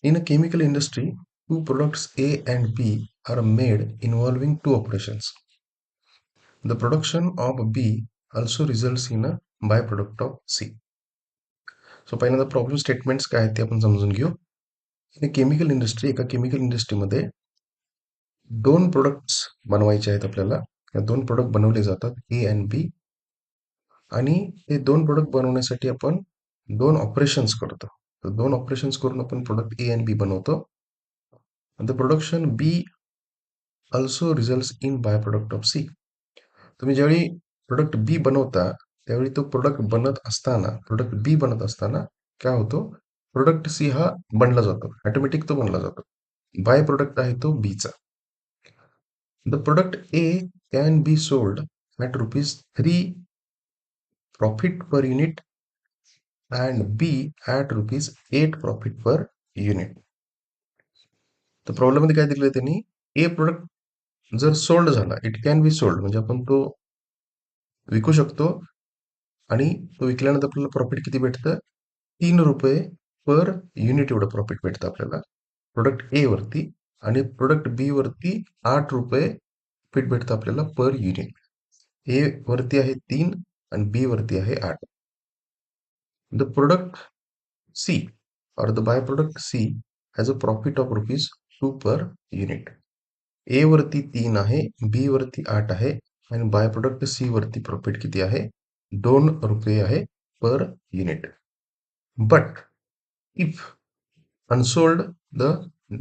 In a chemical industry, two products A and B are made involving two operations. The production of B also results in a byproduct of C. So पहिल्यांदा problem statements काय आहेत ते आपण समजून घेऊ. In chemical industry, एका chemical इंडस्ट्रीमध्ये दोन प्रोडक्ट्स बनवायचे आहेत आपल्याला. या दोन प्रोडक्ट बनवले जातात ए अँड बी, आणि हे दोन प्रोडक्ट बनवण्यासाठी आपण दोन ऑपरेशन्स करतो. तर दोन ऑपरेशन्स करून आपण प्रोडक्ट ए अँड बी बनवतो. The production B also results in by product of C. तुम्ही ज्यावेळी प्रोडक्ट बी बनवता त्यावेळी तो प्रोडक्ट बी बनत असताना काय होतो, प्रोडक्ट सी हा बनला जातो, ऑटोमॅटिक तो बनला जातो. बाय प्रोडक्ट आहे तो बीचा. The product A can be sold at ₹3 profit per unit and B at ₹8 profit per unit. तर प्रॉब्लेममध्ये काय दिलं त्यांनी, ए प्रोडक्ट जर सोल्ड झाला, इट कॅन बी सोल्ड म्हणजे आपण तो विकू शकतो, आणि तो विकल्यानंतर आपल्याला प्रॉफिट किती भेटतं, ₹3 पर युनिट एवढं प्रॉफिट भेटतं आपल्याला प्रोडक्ट ए वरती. आणि प्रोडक्ट बी वरती ₹8 प्रॉफिट भेटतं आपल्याला पर युनिट. ए वरती आहे 3 आणि बी वरती आहे 8. द प्रोडक्ट सी और the by product C has a profit of ₹2 per unit. A वरती 3 आहे, बी वरती 8 आहे, आणि बाय प्रोडक्ट सी वरती प्रॉफिट किती आहे, ₹2 आहे per unit. But if unsold the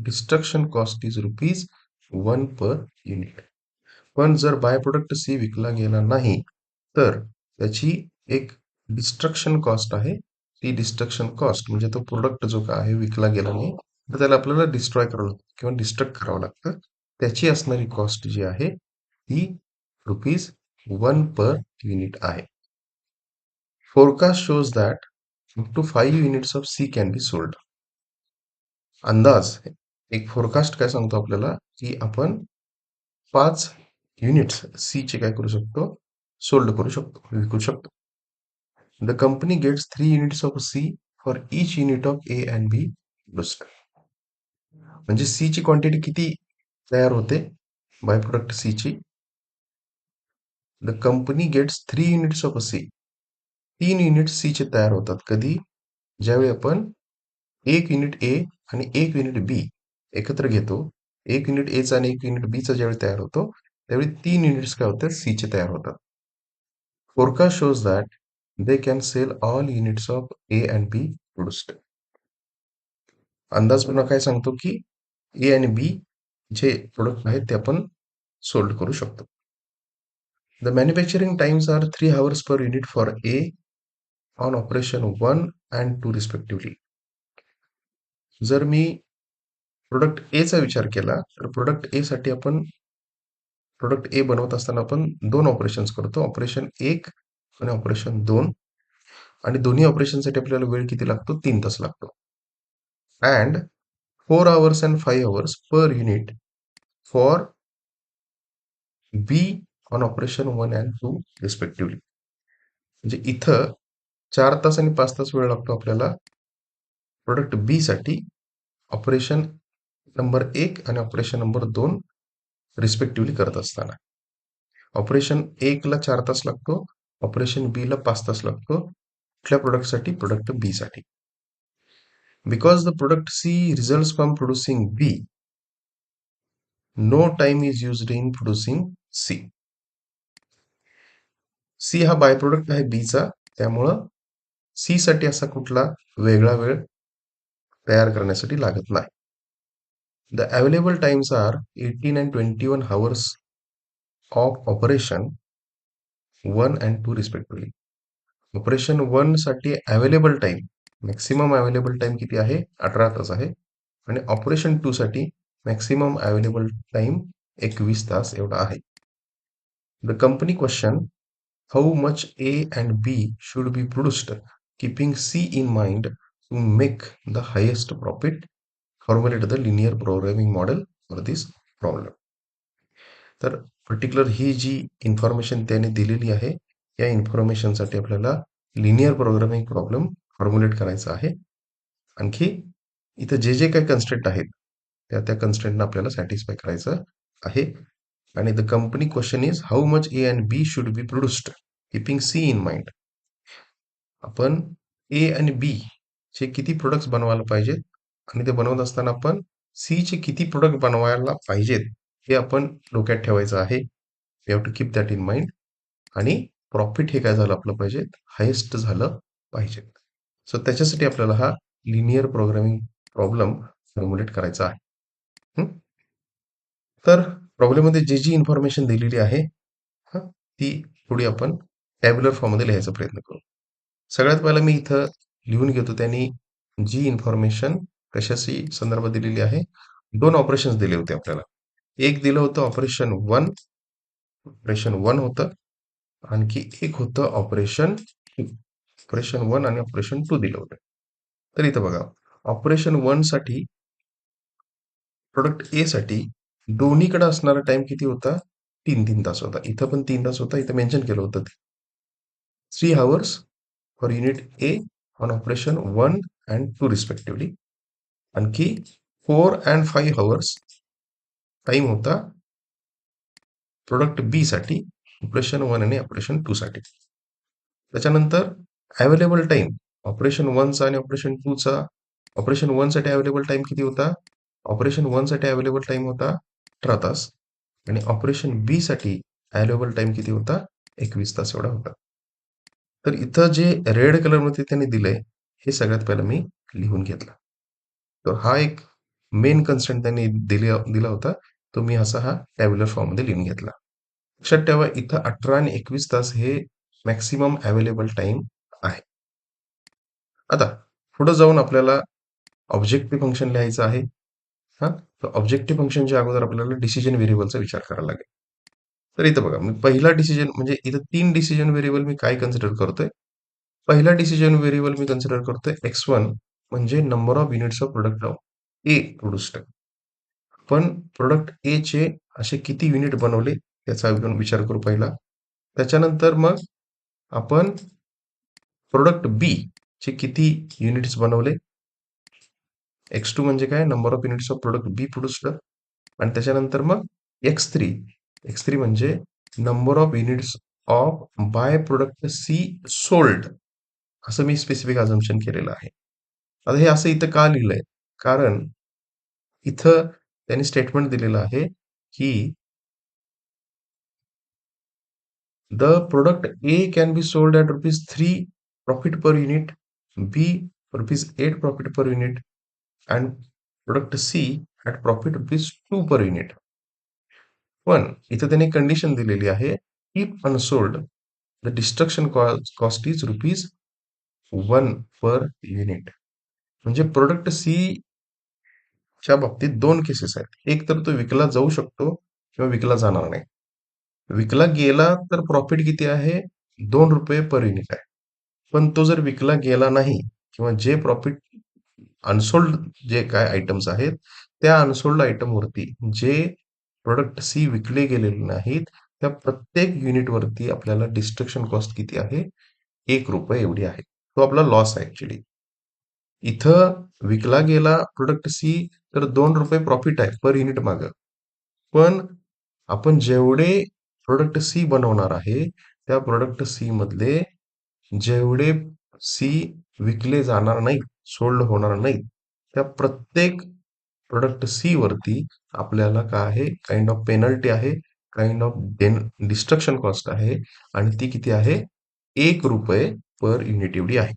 destruction cost is ₹1 per unit. पण जर बाय प्रोडक्ट सी विकला गेला नाही तर त्याची एक डिस्ट्रक्शन कॉस्ट आहे. ती डिस्ट्रक्शन कॉस्ट म्हणजे तो प्रोडक्ट जो काय आहे विकला गेला नाही तर त्याला आपल्याला डिस्ट्रॉय करावं लागतं किंवा डिस्ट्रक्ट करावं लागतं. त्याची असणारी कॉस्ट जी आहे ती ₹1 पर युनिट आहे. Forecast shows that up to 5 units of C can be sold. अंदाज, एक फोरकास्ट काय सांगतो आपल्याला की आपण 5 युनिट्स सी चे काय करू शकतो, सोल्ड करू शकतो, विकू शकतो. The company gets 3 units of C for each unit of A and B product. म्हणजे सी ची क्वांटिटी किती तयार होते बाय प्रोडक्ट सी ची. The company gets 3 units of C. 3 unit C चे तयार होतात. कधी, ज्यावेळी आपण एक युनिट ए आणि एक युनिट बी एकत्र घेतो. एक युनिट एचा आणि एक युनिट बीचा ज्यावेळी तयार होतो त्यावेळी 3 युनिट्स काय होतात, सी चे तयार होतात. Forecast shows that they can sell all units of A and B produced. अंदाज पुन्हा काय सांगतो की ए आणि बी जे प्रोडक्ट आहेत ते आपण सोल्ड करू शकतो. The manufacturing times are 3 hours per unit for A on operation 1 and 2 respectively. जर मी प्रोडक्ट ए चा विचार केला तर प्रोडक्ट ए साठी आपण प्रोडक्ट ए बनवत असताना आपण दोन ऑपरेशन्स करतो, ऑपरेशन 1 आणि ऑपरेशन 2. आणि दोन्ही ऑपरेशनसाठी आपल्याला वेळ किती लागतो, 3 तास लागतो. And 4 hours and 5 hours per unit for be on operation 1 and 2 respectively. म्हणजे इथं 4 तास आणि 5 तास वेळ लागतो आपल्याला प्रोडक्ट बी साठी ऑपरेशन नंबर 1 आणि ऑपरेशन नंबर 2 रिस्पेक्टिव्हली करत असताना. ऑपरेशन 1 ला 4 तास लागतो, ऑपरेशन बी ला 5 तास लागतो. कुठल्या प्रोडक्टसाठी, प्रोडक्ट बी साठी. Because the product C results from producing B, no time is used in producing C. C हा बाय प्रोडक्ट आहे बी चा, त्यामुळं सी साठी असा कुठला वेगळा वेळ तयार करण्यासाठी लागत नाही. The available times are 18 and 21 hours of operation 1 and 2 respectively. Operation 1 साठी available time, maximum available time किती आहे, 18 तास आहे. आणि ऑपरेशन 2 साठी मॅक्सिमम अवेलेबल टाइम 21 तास एवढा आहे. The company question how much A and B should be produced, keeping C in mind to make the highest profit. Formulate the linear programming model for this problem. तर particular ही जी information त्याने दिलेली आहे, या इन्फॉर्मेशनसाठी आपल्याला linear programming problem formulate करायचा आहे. आणखी इथं जे काही कन्स्ट्रेंट आहेत त्या कन्स्ट्रेंटना आपल्याला सॅटिस्फाय करायचं आहे. आणि the company question is how much A and B should be produced keeping C in mind. आपण ए आणि बी चे किती प्रोडक्ट्स बनवायला पाहिजेत आणि ते बनवत असताना आपण सी चे किती प्रोडक्ट बनवायला पाहिजेत हे आपण डोक्यात ठेवायचं आहे. We have to keep that in mind. आणि प्रॉफिट हे काय झालं आपलं पाहिजे, हायेस्ट झालं पाहिजे. सो त्याच्यासाठी आपल्याला हा लिनियर प्रोग्रामिंग प्रॉब्लेम फॉर्म्युलेट करायचा आहे. तर प्रॉब्लेममध्ये जी इन्फॉर्मेशन दिलेली आहे ती थोडी आपण टॅब्युलर फॉर्ममध्ये लिहायचा प्रयत्न करू. सगळ्यात पहिला मी इथं लिहून घेतो त्यांनी जी इन्फॉर्मेशन कशाशी संदर्भात दिलेली आहे. 2 ऑपरेशन्स दिले होते आपल्याला. एक दिलं होतं ऑपरेशन 1 होतं. आणखी एक होतं ऑपरेशन 2. ऑपरेशन 1 आणि ऑपरेशन 2 दिलं होतं. तर इथं बघा, ऑपरेशन 1 साठी प्रोडक्ट ए साठी दोन्हीकडे असणारा टाइम किती होता? 3 तास होता. इथं पण 3 तास होता. इथं मेन्शन केलं होतं ते. 3 hours for unit A on operation 1 and 2 respectively. आणखी 4 and 5 hours टाइम होता प्रोडक्ट बी साठी ऑपरेशन 1 आणि ऑपरेशन 2 साठी. त्याच्यानंतर अवेलेबल टाइम ऑपरेशन 1 चा आणि ऑपरेशन 2 चा. ऑपरेशन 1 साठी अवेलेबल टाइम किती होता? ऑपरेशन 1 साठी अवेलेबल टाइम होता 18 तास आणि ऑपरेशन बी साठी अवेलेबल टाइम किती होता? 21 तास एवढा होता. तर इथं जे रेड कलरमध्ये त्यांनी दिलंय हे सगळ्यात पहिलं मी लिहून घेतलं. तर हा एक मेन कन्स्ट्रेंट त्यांनी दिला होता. तो मी असा हा टॅब्युलर फॉर्ममध्ये लिहून घेतला. लक्षात ठेवा इथं 18 आणि 21 तास हे मॅक्सिमम अवेलेबल टाइम आहे. आता पुढे जाऊन आपल्याला ऑब्जेक्टिव्ह फंक्शन लिहायचं आहे. हां, तर ऑब्जेक्टिव्ह फंक्शनच्या अगोदर आपल्याला डिसिजन व्हेरिएबलचा विचार करायला लागेल. तर इथं बघा, मी पहिला डिसिजन म्हणजे इथं 3 डिसिजन व्हेरिएबल मी काय कन्सिडर करतोय? पहिला डिसिजन व्हेरिएबल मी कन्सिडर करतोय x1 म्हणजे number of units of product of A produced. पण प्रोडक्ट ए चे असे किती युनिट बनवले याचा आपण विचार करू पहिला. त्याच्यानंतर मग आपण प्रोडक्ट बी चे किती युनिट्स बनवले. x2 म्हणजे काय? Number of units of product B produced. आणि त्याच्यानंतर मग एक्स थ्री म्हणजे number of units of by product C sold. असं मी स्पेसिफिक अझम्पशन केलेलं आहे. आता हे असं इथं का लिहिलंय? कारण इथं त्यांनी स्टेटमेंट दिलेलं आहे की the product A can be sold at ₹3 profit per unit, B ₹8 profit per unit and product C at profit ₹2 per unit. पण इथं त्यांनी कंडिशन दिलेली आहे if unsold the destruction cost is ₹1 per unit. म्हणजे product C च्या बाबतीत 2 cases आहेत. एक तर तो विकला जाऊ शकतो किंवा विकला जाणार नाही. विकला गेला तर प्रॉफिट किती आहे? ₹2 पर युनिट आहे. पण तो जर विकला गेला नाही किंवा जे प्रॉफिट अनसोल्ड जे काय आयटम्स आहेत, त्या अनसोल्ड आयटमवरती जे प्रॉडक्ट सी विकले गेलेले नाहीत, त्या प्रत्येक युनिटवरती आपल्याला डिस्ट्रक्शन कॉस्ट किती आहे? ₹1 एवढी आहे. तो आपला लॉस आहे ॲक्चुअली. इथं विकला गेला प्रॉडक्ट सी तर ₹2 प्रॉफिट आहे पर युनिट मागं. पण आपण जेवढे प्रॉडक्ट सी बनवणार आहे, त्या प्रॉडक्ट सी मधले जेवढे सी विकले जाणार नाहीत, सोल्ड होणार नाहीत, त्या प्रत्येक प्रॉडक्ट सी वरती आपल्याला काय आहे? काइंड ऑफ पेनल्टी आहे, काइंड ऑफ डिस्ट्रक्शन कॉस्ट आहे आणि ती किती आहे? ₹1 पर युनिट एवढी आहे.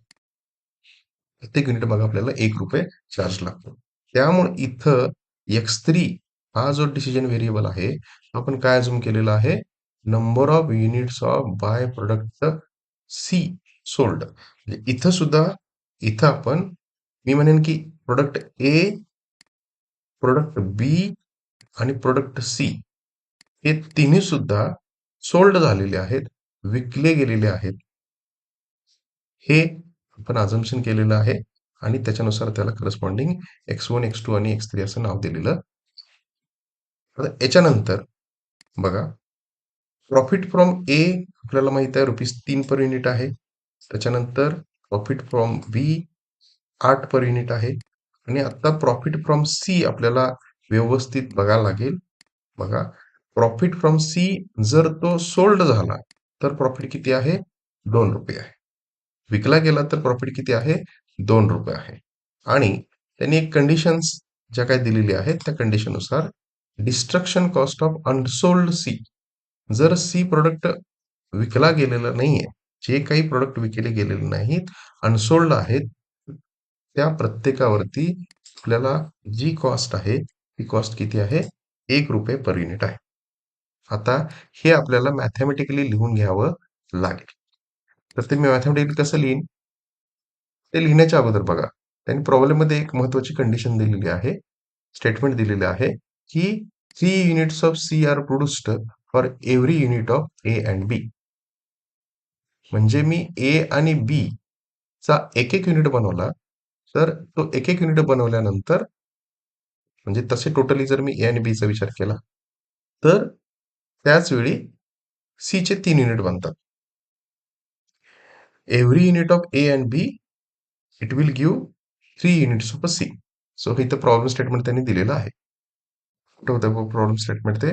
प्रत्येक युनिट मागे आपल्याला ₹1 चार्ज लागतो. त्यामुळे इथं x3 हा जो डिसिजन व्हेरिएबल आहे, आपण काय अझ्युम केलेला आहे? Number of units of by product C sold. म्हणजे इथं सुद्धा इथं आपण मी म्हणेन की प्रॉडक्ट ए, प्रॉडक्ट बी आणि प्रॉडक्ट सी हे तिन्ही सुद्धा सोल्ड झालेले आहेत, विकले गेलेले आहेत. हे आपण अझम्पशन केलेलं आहे आणि त्याच्यानुसार त्याला करस्पॉन्डिंग x1, x2 आणि x3 असं नाव दिलेलं. आता याच्यानंतर बघा, प्रॉफिट फ्रॉम ए आपल्याला माहित आहे ₹3 पर युनिट आहे. त्याच्यानंतर profit from B 8 per unit आहे आणि आता प्रॉफिट फ्रॉम सी आपल्याला व्यवस्थित बघायला लागेल. बघा, प्रॉफिट फ्रॉम सी जर तो सोल्ड झाला तर प्रॉफिट किती आहे? 2 रुपये आहे. विकला गेला तर प्रॉफिट किती आहे? 2 रुपये आहे. आणि त्यांनी एक कंडिशन्स ज्या काही दिलेल्या आहेत त्या कंडिशननुसार destruction cost of unsold C, जर सी प्रोडक्ट विकला गेलेला नाहीये, जे काही प्रोडक्ट विकले गेलेले नाहीत, अनसोल्ड आहेत, त्या प्रत्येकावरती आपल्याला जी कॉस्ट आहे ती कॉस्ट किती आहे? 1 रुपये पर युनिट आहे. आता हे आपल्याला मॅथमॅटिकली लिहून घ्यावं लागेल. तर ते मी मॅथमॅटिकली कसं लिहीन? ते लिहिण्याच्या अगोदर बघा, त्यांनी प्रॉब्लेममध्ये एक महत्वाची कंडिशन दिलेली आहे, स्टेटमेंट दिलेले आहे, की 3 units of C are produced for every unit of A and B. म्हणजे मी ए आणि बी चा एक युनिट बनवला, तर तो एक युनिट बनवल्यानंतर म्हणजे तसे टोटली जर मी ए आणि बी चा विचार केला, तर त्याच वेळी सी चे 3 युनिट बनतात. Every unit of A and B it will give 3 units of C. So इथं प्रॉब्लेम स्टेटमेंट त्यांनी दिलेलं आहे. कुठं होतं प्रॉब्लेम स्टेटमेंट ते?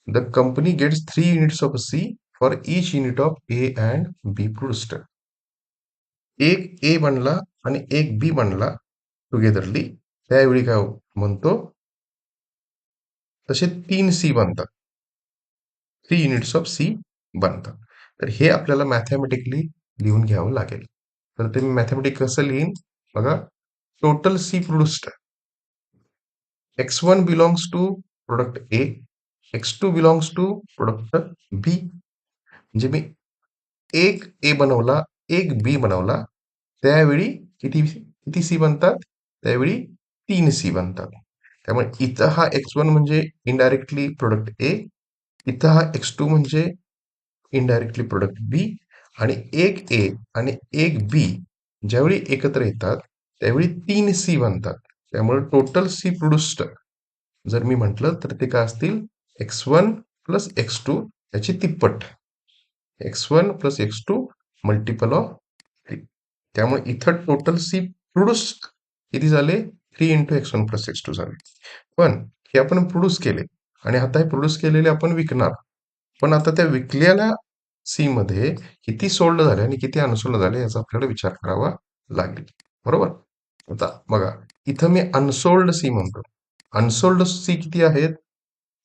The company gets 3 units of C for each unit of A and B produced. एक A बनला आणि एक बी बनला टुगेदरली, त्यावेळी काय म्हणतो? तसे 3 सी बनतात. 3 युनिट्स ऑफ सी बनतात. तर हे आपल्याला मॅथमॅटिकली लिहून घ्यावं लागेल. तर ते मी मॅथमॅटिक कसं लिहीन? बघा, total C produced x1 belongs to product A, x2 belongs to product B. म्हणजे मी एक ए बनवला, एक बी बनवला, त्यावेळी किती किती सी बनतात? त्यावेळी 3 सी बनतात. त्यामुळे इथं हा x1 म्हणजे इनडायरेक्टली प्रोडक्ट ए, इथं हा x2 म्हणजे इनडायरेक्टली प्रोडक्ट बी, आणि एक ए आणि एक बी ज्यावेळी एकत्र येतात त्यावेळी 3 सी बनतात. त्यामुळे टोटल सी प्रोड्युस्ड जर मी म्हटलं तर ते काय असतील? x1 प्लस x2 याची तिप्पट. x1 plus x2 multiple of 3. त्यामुळे इथं टोटल सी प्रोड्युस्ड किती झाले? 3 इंटू x1 प्लस x2 झाले. पण हे आपण प्रोड्यूस केले आणि आता हे प्रोड्यूस केलेले आपण विकणार. पण आता त्या विकलेल्या सी मध्ये किती सोल्ड झाले आणि किती अनसोल्ड झाले याचा आपल्याला विचार करावा लागेल. बरोबर? आता बघा, इथं मी अनसोल्ड सी म्हणतो. अनसोल्ड सी किती आहेत?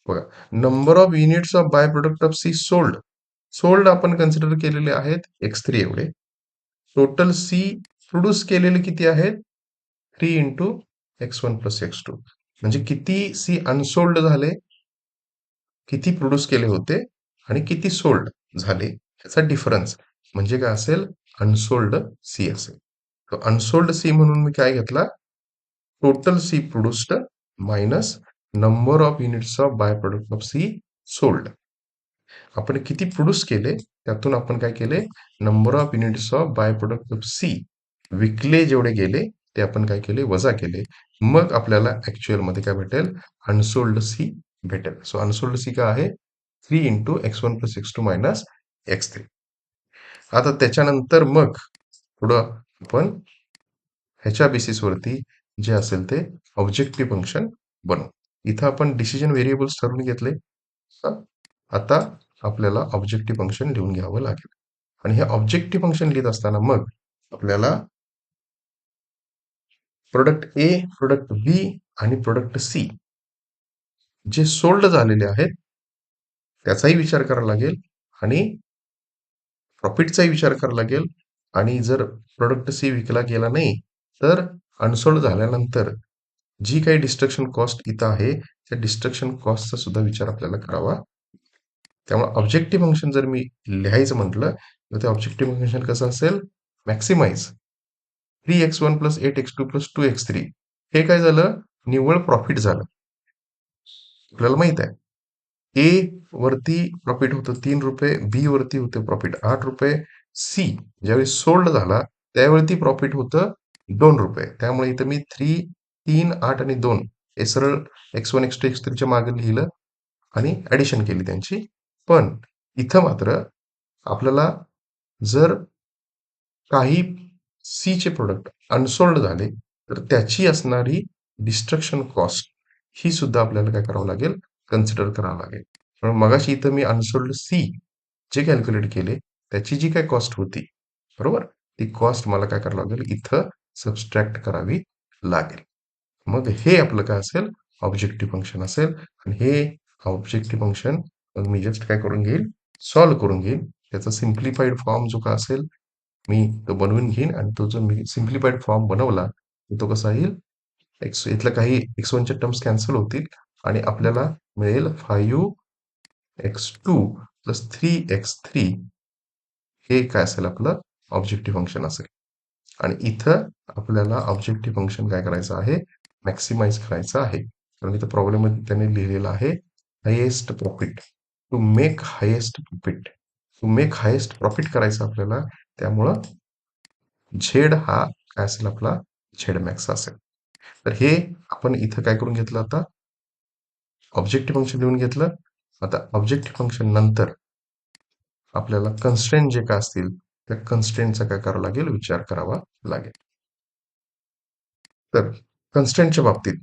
बघा, number of units of by product of C sold. Sold आपण कन्सिडर केलेले आहेत x3 एवढे. टोटल सी प्रोड्यूस केलेले किती आहेत? 3 इंटू x1 प्लस x2. म्हणजे किती सी अनसोल्ड झाले, किती प्रोड्यूस केले होते आणि किती सोल्ड झाले याचा डिफरन्स म्हणजे काय असेल? अनसोल्ड सी असेल. तर अनसोल्ड सी म्हणून मी काय घेतला? Total C produced minus number of units of by product of C sold. आपण किती प्रोड्यूस केले त्यातून आपण काय केले? Number of units of by product of C विकले जेवढे गेले ते आपण काय केले? वजा केले. मग आपल्याला ऍक्च्युअल मध्ये काय भेटेल? अनसोल्ड सी भेटेल. सो अनसोल्ड सी काय आहे? 3 into x1 plus x2 minus x3. आता त्याच्यानंतर मग पुढं आपण ह्याच्या बेसिसवरती जे असेल ते ऑब्जेक्टिव्ह फंक्शन बनवू. इथं आपण डिसिजन व्हेरिएबल्स ठरवून घेतले. आता आपल्याला ऑब्जेक्टिव्ह फंक्शन लिहून घ्यावं लागेल. आणि हे ऑब्जेक्टिव्ह फंक्शन लिहित असताना मग आपल्याला प्रोडक्ट ए, प्रोडक्ट बी आणि प्रोडक्ट सी जे सोल्ड झालेले आहेत त्याचाही विचार करावा लागेल आणि प्रॉफिटचाही विचार करावा लागेल. आणि जर प्रोडक्ट सी विकला गेला नाही तर अनसोल्ड झाल्यानंतर जी काही डिस्ट्रक्शन कॉस्ट इथं आहे त्या डिस्ट्रक्शन कॉस्टचा सुद्धा विचार आपल्याला करावा. त्यामुळे ऑब्जेक्टिव्ह फंक्शन जर मी लिहायचं म्हटलं तर ते ऑब्जेक्टिव्ह फंक्शन कसं असेल? Maximise 3x1 plus 8x2 plus 2x3. हे काय झालं? निव्वळ प्रॉफिट झालं. आपल्याला माहित आहे ए वरती प्रॉफिट होतं 3 रुपये, बी वरती होते प्रॉफिट 8 रुपये, सी ज्यावेळी सोल्ड झाला त्यावेळी प्रॉफिट होतं 2 रुपये. त्यामुळे इथं मी 3, 8 आणि 2 हे सरळ x1 x2 x3 च्या मागे लिहिलं आणि ऍडिशन केली त्यांची. पण इथं मात्र आपल्याला जर काही सी चे प्रोडक्ट अनसोल्ड झाले तर त्याची असणारी डिस्ट्रक्शन कॉस्ट ही सुद्धा आपल्याला काय करावं लागेल, कन्सिडर करावं लागेल. पण मगाशी इथं मी अनसोल्ड सी जे कॅल्क्युलेट केले त्याची जी काय कॉस्ट होती, बरोबर, ती कॉस्ट मला काय करावं लागेल, इथं सबस्ट्रॅक्ट करावी लागेल. मग हे आपलं काय असेल, ऑब्जेक्टिव्ह फंक्शन असेल. आणि हे ऑब्जेक्टिव्ह फंक्शन मग मी जस्ट काय करून घेईल, सॉल्व्ह करून घेईल. त्याचा सिम्प्लिफाईड फॉर्म जो काय असेल मी तो बनवून घेईन, आणि तो जो मी सिम्प्लिफाईड फॉर्म बनवला तो कसा येईल, इथलं काही x1च्या टर्म्स कॅन्सल होतील आणि आपल्याला मिळेल 5x2 प्लस 3x3. हे काय असेल आपलं ऑब्जेक्टिव्ह फंक्शन असेल. आणि इथं आपल्याला ऑब्जेक्टिव्ह फंक्शन काय करायचं आहे, मॅक्सिमाइज करायचं आहे. कारण इथं प्रॉब्लेम मध्ये त्याने लिहिलेलं आहे highest profit, to make highest profit. To make highest profit करायचं आपल्याला. त्यामुळं झेड हा काय असेल आपला, झेड मॅक्स असेल. तर हे आपण इथं काय करून घेतलं, आता ऑब्जेक्टिव्ह फंक्शन लिहून घेतलं. आता ऑब्जेक्टिव्ह फंक्शन नंतर आपल्याला कन्स्ट्रेंट जे काय असतील त्या कन्स्ट्रेंटचा काय करावं लागेल, विचार करावा लागेल. तर कन्स्ट्रेंटच्या बाबतीत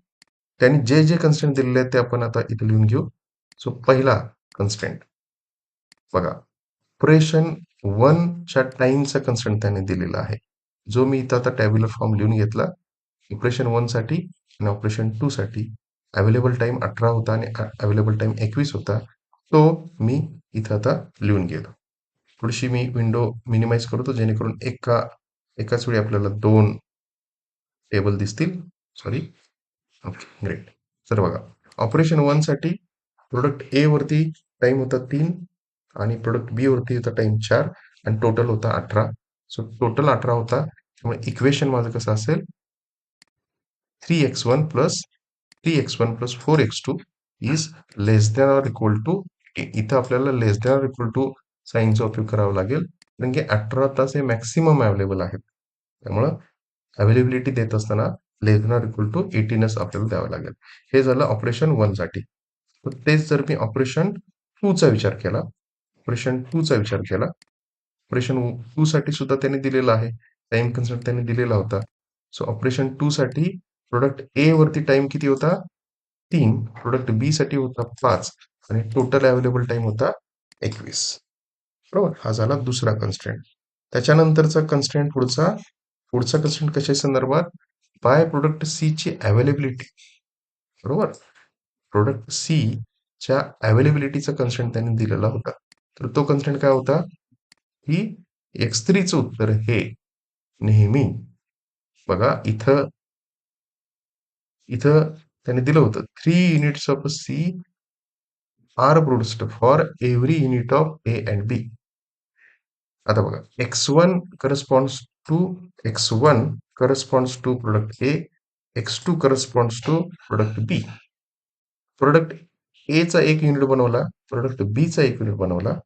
त्यांनी जे जे कन्स्ट्रेंट दिलेले आहेत ते आपण आता इथे लिहून घेऊ. सो पहिला कन्स्ट्रेंट बघा, ऑपरेशन 1च्या टाइमचा कन्स्ट्रेंट त्याने दिलेला आहे, जो मी इथं आता टॅब्युलर फॉर्म लिहून घेतला. ऑपरेशन 1 साठी आणि ऑपरेशन 2 साठी अवेलेबल टाइम 18 होता आणि अवेलेबल टाइम 21 होता. तो मी इथं आता लिहून गेलो. थोडीशी मी विंडो मिनिमाइज करतो जेणेकरून एकाच वेळी आपल्याला दोन टेबल दिसतील. सॉरी. Okay, great. तर बघा, ऑपरेशन 1 साठी प्रोडक्ट ए वरती टाइम होता 3 आणि प्रोडक्ट बी वरती होता टाइम 4 आणि टोटल होता 18. सो टोटल 18 होता. त्यामुळे इक्वेशन माझं कसं असेल, 3x1 plus 3x1 plus 4x2 is less than or equal to. इथं आपल्याला less than or equal to साईनचा उपयोग करावा लागेल, कारण की 18 तास हे मॅक्सिमम अवेलेबल आहेत. त्यामुळं अवेलेबिलिटी देत असताना लेस दॅन ऑर इक्वल टू 18च आपल्याला द्यावं लागेल. हे झालं ऑपरेशन 1 साठी. तर तेच जर मी ऑपरेशन 2 चा विचार केला, ऑपरेशन 2 चा विचार केला, ऑपरेशन 2 साठी सुद्धा त्यांनी दिलेला आहे, टाइम कन्स्टंट त्यांनी दिलेला होता. सो ऑपरेशन 2 साठी प्रोडक्ट ए वरती टाइम किती होता, 3, प्रोडक्ट बी साठी होता 5 आणि टोटल अवेलेबल टाइम होता 21. बरोबर, हा झाला दुसरा कन्स्ट्रेंट. त्याच्यानंतरचा कन्स्ट्रेंट पुढचा पुढचा कन्स्ट्रेंट कशा संदर्भात, बाय प्रोडक्ट सी ची अवेलेबिलिटी. बरोबर, प्रोडक्ट सी च्या अवेलेबिलिटीचा कन्स्ट्रेंट त्यांनी दिलेला होता. तर तो कन्स्ट्रेंट काय होता, की x3चं उत्तर हे नेहमी बघा इथं इथं त्यांनी दिलं होतं 3 units of C are produced for every unit of A and B. आता बघा, x1 corresponds to x1 corresponds to product A, x2 corresponds to product B. Product A चा एक युनिट बनवला, प्रोडक्ट बी चा एक युनिट बनवला,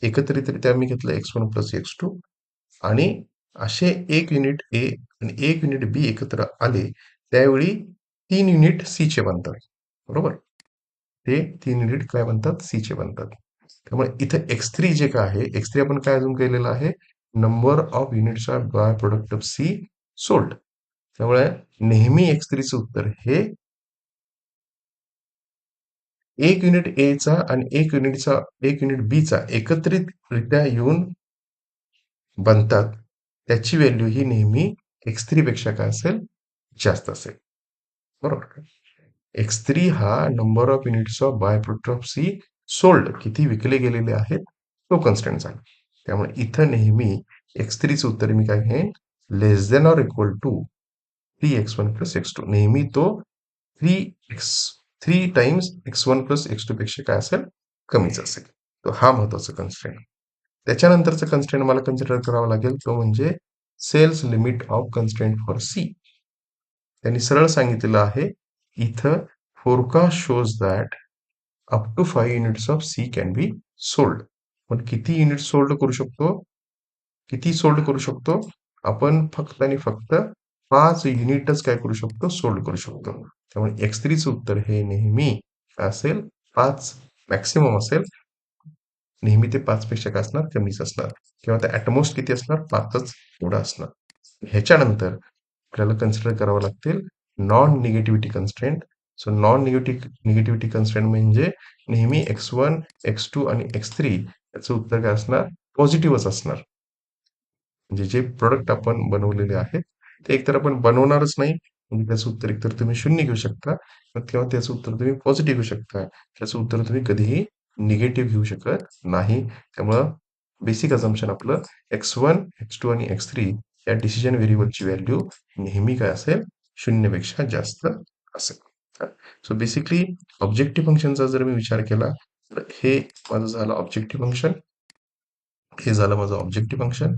एकत्रितरित्या मी घेतलं x1 प्लस x2 आणि असे एक युनिट ए आणि एक युनिट बी एकत्र आले त्यावेळी 3 युनिट सी चे बनतात. बरोबर, ते 3 युनिट काय बनतात, सी चे बनतात. त्यामुळे इथं x3 जे काय आहे, x3 आपण काय अजून केलेलं आहे, number of units of by product of C sold. त्यामुळे नेहमी x3 चं उत्तर हे एक युनिट ए चा आणि एक युनिट बी चा एकत्रितरित्या येऊन बनतात. त्याची व्हॅल्यू ही नेहमी x3 पेक्षा काय असेल, जास्त असेल. बरोबर, x3 हा number of units of by product of C sold, किती विकले गेलेले आहेत तो कन्स्टंट झाला. त्यामुळे इथं नेहमी x3 चं उत्तर मी काय घेईन, less than or equal to 3x1 plus x2. नेहमी तो 3 टाइम्स x1 प्लस x2 पेक्षा काय असेल, कमीच असेल. तो हा महत्वाचा कन्स्ट्रेंट. त्याच्यानंतरचा कन्स्ट्रेंट मला कन्सिडर करावा लागेल, तो म्हणजे sales limit of constraint for C. त्यांनी सरळ सांगितलेलं आहे, इथं forecast shows that up to 5 units of C can be sold. पण किती युनिट सोल्ड करू शकतो, किती सोल्ड करू शकतो आपण, फक्त आणि फक्त 5 युनिटच काय करू शकतो, सोल्ड करू शकतो. त्यामुळे x3 चं उत्तर हे नेहमी काय असेल, 5 मॅक्सिमम असेल. नेहमी ते 5 पेक्षा काय असणार, कमीच असणार, किंवा ते ॲटमोस्ट किती असणार, 5च एवढा असणार. ह्याच्यानंतर आपल्याला कन्सिडर करावं लागतील non negativity constraint. So non negativity constraint म्हणजे नेहमी x1, x2 आणि x3 याचं उत्तर काय असणार? पॉझिटिव्हच असणार. म्हणजे जे प्रोडक्ट आपण बनवलेले आहेत ते एकतर आपण बनवणारच नाही, म्हणजे त्याचं उत्तर एकतर तुम्ही 0 घेऊ शकता किंवा त्याचं उत्तर तुम्ही पॉझिटिव्ह घेऊ शकता. त्याचं उत्तर तुम्ही कधीही निगेटिव्ह घेऊ शकत नाही. त्यामुळं बेसिक अझम्पशन आपलं x1, x2 आणि x3 या डिसिजन व्हेरिएबलची व्हॅल्यू नेहमी काय असेल? 0 पेक्षा जास्त असेल. सो बेसिकली ऑब्जेक्टिव्ह फंक्शनचा जर मी विचार केला तर हे माझं झालं ऑब्जेक्टिव्ह फंक्शन. हे झालं माझं ऑब्जेक्टिव्ह फंक्शन.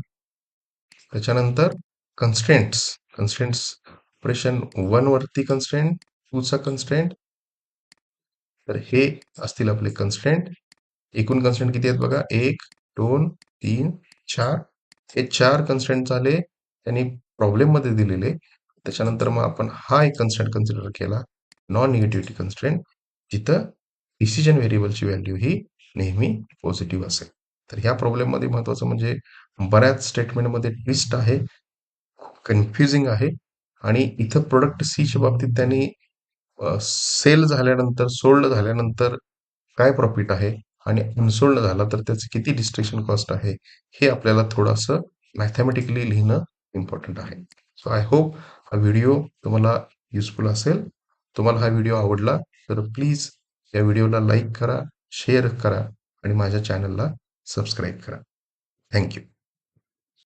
त्याच्यानंतर कन्स्ट्रेंट्स ऑपरेशन 1 वरती कन्स्ट्रेंट, 2 चा कन्स्ट्रेंट. तर हे असतील आपले कन्स्ट्रेंट. एकूण कन्स्ट्रेंट किती आहेत बघा? 1, 2, 3, 4. हे 4 कन्स्ट्रेंट झाले त्यांनी प्रॉब्लेममध्ये दिलेले. त्याच्यानंतर मग आपण हा एक कन्स्ट्रेंट कन्सिडर केला, नॉन निगेटिव्हिटी कन्स्ट्रेंट, जिथं डिसिजन व्हेरिएबलची व्हॅल्यू ही नेहमी पॉझिटिव्ह असेल. तर ह्या प्रॉब्लेममध्ये महत्त्वाचं म्हणजे बऱ्याच स्टेटमेंटमध्ये ट्विस्ट आहे, कन्फ्युजिंग आहे. आणि इथं प्रोडक्ट सीच्या बाबतीत त्यांनी सेल झाल्यानंतर, सोल्ड झाल्यानंतर काय प्रॉफिट आहे आणि अनसोल्ड झाला तर त्याचं किती डिस्ट्रक्शन कॉस्ट आहे, हे आपल्याला थोडंसं मॅथमॅटिकली लिहिणं इम्पॉर्टंट आहे. सो आय होप हा व्हिडिओ तुम्हाला युजफुल असेल. तुम्हाला हा व्हिडिओ आवडला तर प्लीज या व्हिडिओला लाईक करा, शेअर करा आणि माझ्या चॅनलला सबस्क्राईब करा. थँक्यू.